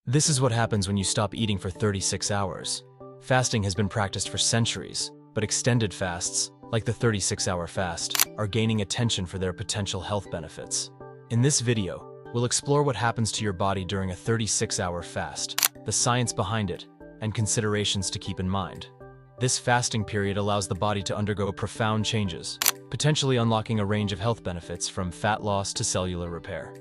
This is what happens when you stop eating for 36 hours. Fasting has been practiced for centuries, but extended fasts, like the 36-hour fast, are gaining attention for their potential health benefits. In this video, we'll explore what happens to your body during a 36-hour fast, the science behind it, and considerations to keep in mind. This fasting period allows the body to undergo profound changes, potentially unlocking a range of health benefits from fat loss to cellular repair.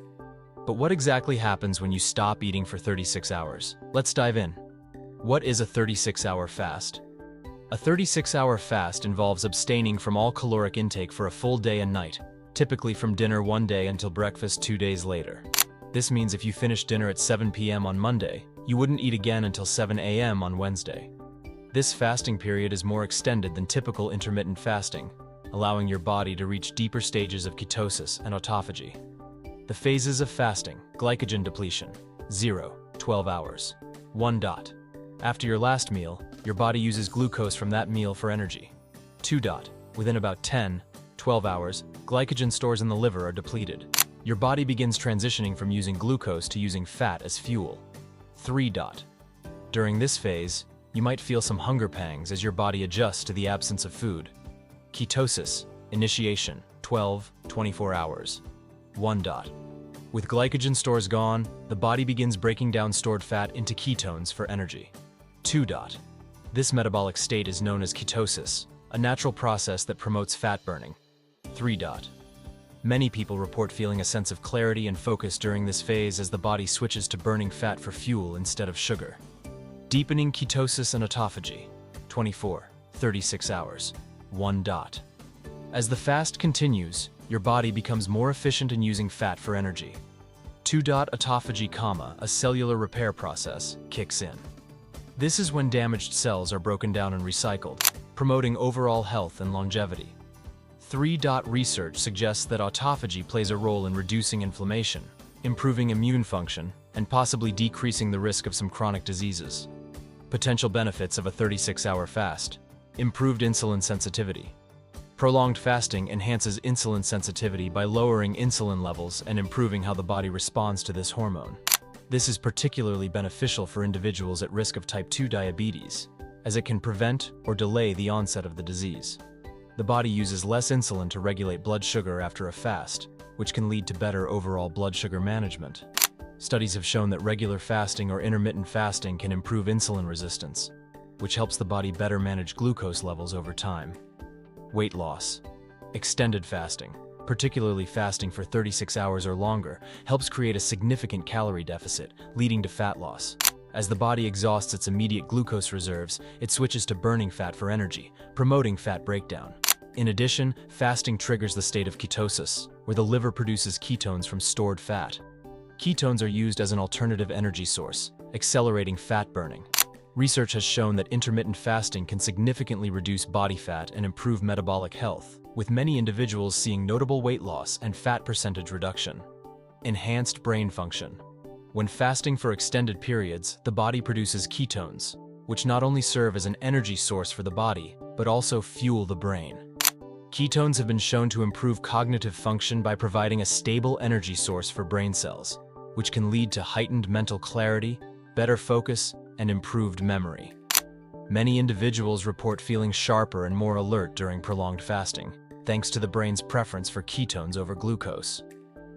But what exactly happens when you stop eating for 36 hours? Let's dive in. What is a 36-hour fast? A 36-hour fast involves abstaining from all caloric intake for a full day and night, typically from dinner one day until breakfast 2 days later. This means if you finish dinner at 7 p.m. on Monday, you wouldn't eat again until 7 a.m. on Wednesday. This fasting period is more extended than typical intermittent fasting, allowing your body to reach deeper stages of ketosis and autophagy. The phases of fasting: glycogen depletion, 0, 12 hours. 1. After your last meal, your body uses glucose from that meal for energy. 2. Within about 10, 12 hours, glycogen stores in the liver are depleted. Your body begins transitioning from using glucose to using fat as fuel. 3. During this phase, you might feel some hunger pangs as your body adjusts to the absence of food. Ketosis, initiation, 12-24 hours. 1. With glycogen stores gone, the body begins breaking down stored fat into ketones for energy. 2. This metabolic state is known as ketosis, a natural process that promotes fat burning. 3. Many people report feeling a sense of clarity and focus during this phase as the body switches to burning fat for fuel instead of sugar. Deepening ketosis and autophagy, 24-36 hours. 1. As the fast continues, your body becomes more efficient in using fat for energy. 2. Autophagy, a cellular repair process, kicks in. This is when damaged cells are broken down and recycled, promoting overall health and longevity. 3. Research suggests that autophagy plays a role in reducing inflammation, improving immune function, and possibly decreasing the risk of some chronic diseases. Potential benefits of a 36-hour fast: improved insulin sensitivity. Prolonged fasting enhances insulin sensitivity by lowering insulin levels and improving how the body responds to this hormone. This is particularly beneficial for individuals at risk of type 2 diabetes, as it can prevent or delay the onset of the disease. The body uses less insulin to regulate blood sugar after a fast, which can lead to better overall blood sugar management. Studies have shown that regular fasting or intermittent fasting can improve insulin resistance, which helps the body better manage glucose levels over time. Weight loss. Extended fasting, particularly fasting for 36 hours or longer, helps create a significant calorie deficit, leading to fat loss. As the body exhausts its immediate glucose reserves, it switches to burning fat for energy, promoting fat breakdown. In addition, fasting triggers the state of ketosis, where the liver produces ketones from stored fat. Ketones are used as an alternative energy source, accelerating fat burning. Research has shown that intermittent fasting can significantly reduce body fat and improve metabolic health, with many individuals seeing notable weight loss and fat percentage reduction. Enhanced brain function. When fasting for extended periods, the body produces ketones, which not only serve as an energy source for the body, but also fuel the brain. Ketones have been shown to improve cognitive function by providing a stable energy source for brain cells, which can lead to heightened mental clarity, better focus, and improved memory. Many individuals report feeling sharper and more alert during prolonged fasting, thanks to the brain's preference for ketones over glucose.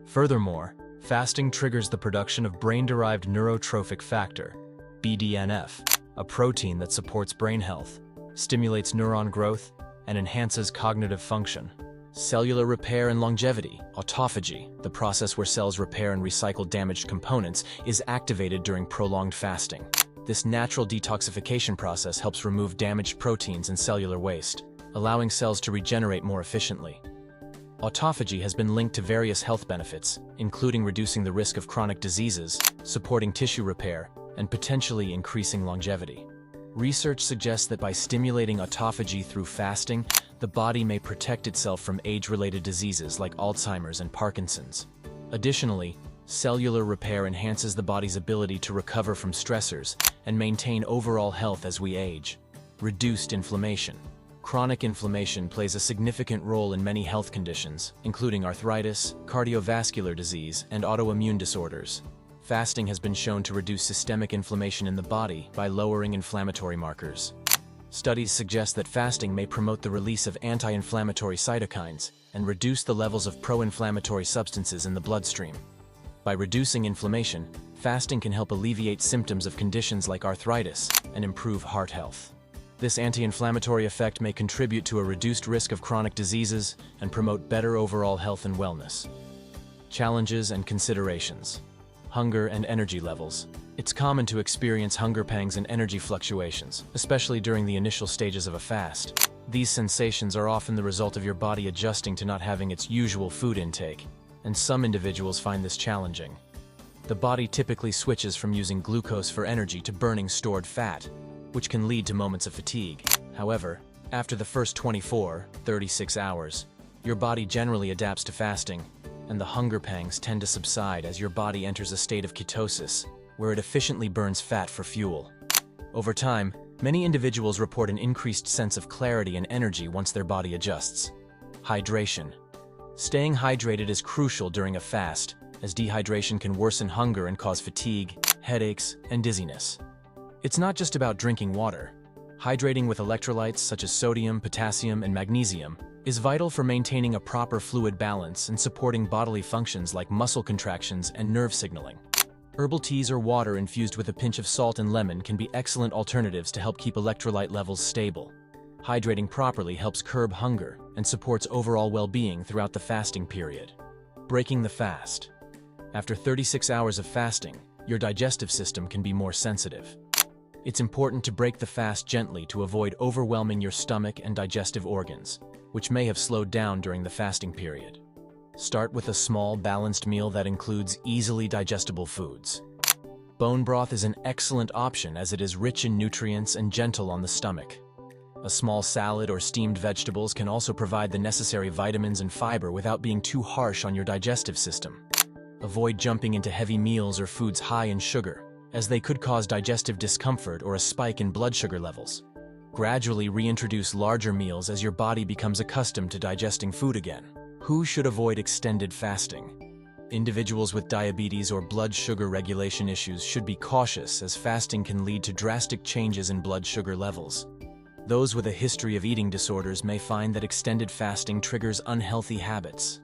Furthermore, fasting triggers the production of brain-derived neurotrophic factor, BDNF, a protein that supports brain health, stimulates neuron growth, and enhances cognitive function. Cellular repair and longevity. Autophagy, the process where cells repair and recycle damaged components, is activated during prolonged fasting. This natural detoxification process helps remove damaged proteins and cellular waste, allowing cells to regenerate more efficiently. Autophagy has been linked to various health benefits, including reducing the risk of chronic diseases, supporting tissue repair, and potentially increasing longevity. Research suggests that by stimulating autophagy through fasting, the body may protect itself from age-related diseases like Alzheimer's and Parkinson's. Additionally, cellular repair enhances the body's ability to recover from stressors and maintain overall health as we age. Reduced inflammation. Chronic inflammation plays a significant role in many health conditions, including arthritis, cardiovascular disease, and autoimmune disorders. Fasting has been shown to reduce systemic inflammation in the body by lowering inflammatory markers. Studies suggest that fasting may promote the release of anti-inflammatory cytokines and reduce the levels of pro-inflammatory substances in the bloodstream. By reducing inflammation, fasting can help alleviate symptoms of conditions like arthritis and improve heart health. This anti-inflammatory effect may contribute to a reduced risk of chronic diseases and promote better overall health and wellness. Challenges and considerations. Hunger and energy levels. It's common to experience hunger pangs and energy fluctuations, especially during the initial stages of a fast. These sensations are often the result of your body adjusting to not having its usual food intake, and some individuals find this challenging. The body typically switches from using glucose for energy to burning stored fat, which can lead to moments of fatigue. However, after the first 24-36 hours, your body generally adapts to fasting, and the hunger pangs tend to subside as your body enters a state of ketosis, where it efficiently burns fat for fuel. Over time, many individuals report an increased sense of clarity and energy once their body adjusts. Hydration. Staying hydrated is crucial during a fast, as dehydration can worsen hunger and cause fatigue, headaches, and dizziness. It's not just about drinking water. Hydrating with electrolytes such as sodium, potassium, and magnesium is vital for maintaining a proper fluid balance and supporting bodily functions like muscle contractions and nerve signaling. Herbal teas or water infused with a pinch of salt and lemon can be excellent alternatives to help keep electrolyte levels stable. Hydrating properly helps curb hunger and supports overall well-being throughout the fasting period. Breaking the fast. After 36 hours of fasting, your digestive system can be more sensitive. It's important to break the fast gently to avoid overwhelming your stomach and digestive organs, which may have slowed down during the fasting period. Start with a small, balanced meal that includes easily digestible foods. Bone broth is an excellent option as it is rich in nutrients and gentle on the stomach. A small salad or steamed vegetables can also provide the necessary vitamins and fiber without being too harsh on your digestive system. Avoid jumping into heavy meals or foods high in sugar, as they could cause digestive discomfort or a spike in blood sugar levels. Gradually reintroduce larger meals as your body becomes accustomed to digesting food again. Who should avoid extended fasting? Individuals with diabetes or blood sugar regulation issues should be cautious, as fasting can lead to drastic changes in blood sugar levels. Those with a history of eating disorders may find that extended fasting triggers unhealthy habits.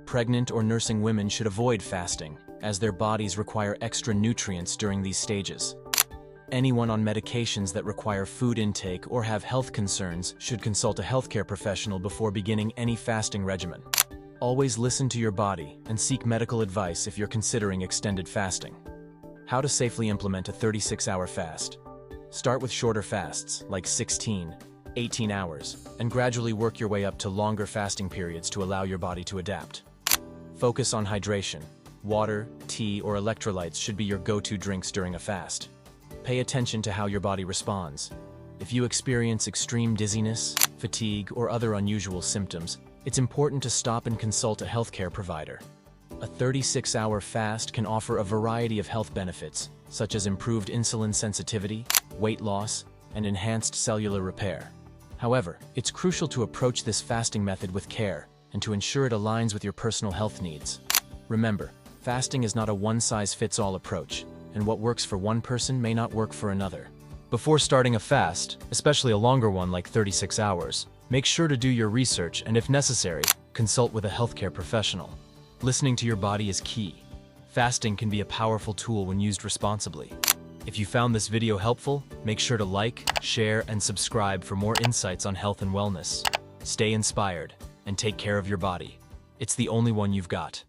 Pregnant or nursing women should avoid fasting, as their bodies require extra nutrients during these stages. Anyone on medications that require food intake or have health concerns should consult a healthcare professional before beginning any fasting regimen. Always listen to your body and seek medical advice if you're considering extended fasting. How to safely implement a 36-hour fast. Start with shorter fasts, like 16, 18 hours, and gradually work your way up to longer fasting periods to allow your body to adapt. Focus on hydration. Water, tea, or electrolytes should be your go-to drinks during a fast. Pay attention to how your body responds. If you experience extreme dizziness, fatigue, or other unusual symptoms, it's important to stop and consult a healthcare provider. A 36-hour fast can offer a variety of health benefits, such as improved insulin sensitivity, weight loss, and enhanced cellular repair. However, it's crucial to approach this fasting method with care and to ensure it aligns with your personal health needs. Remember, fasting is not a one-size-fits-all approach, and what works for one person may not work for another. Before starting a fast, especially a longer one like 36 hours, make sure to do your research and, if necessary, consult with a healthcare professional. Listening to your body is key. Fasting can be a powerful tool when used responsibly. If you found this video helpful, make sure to like, share, and subscribe for more insights on health and wellness. Stay inspired and take care of your body. It's the only one you've got.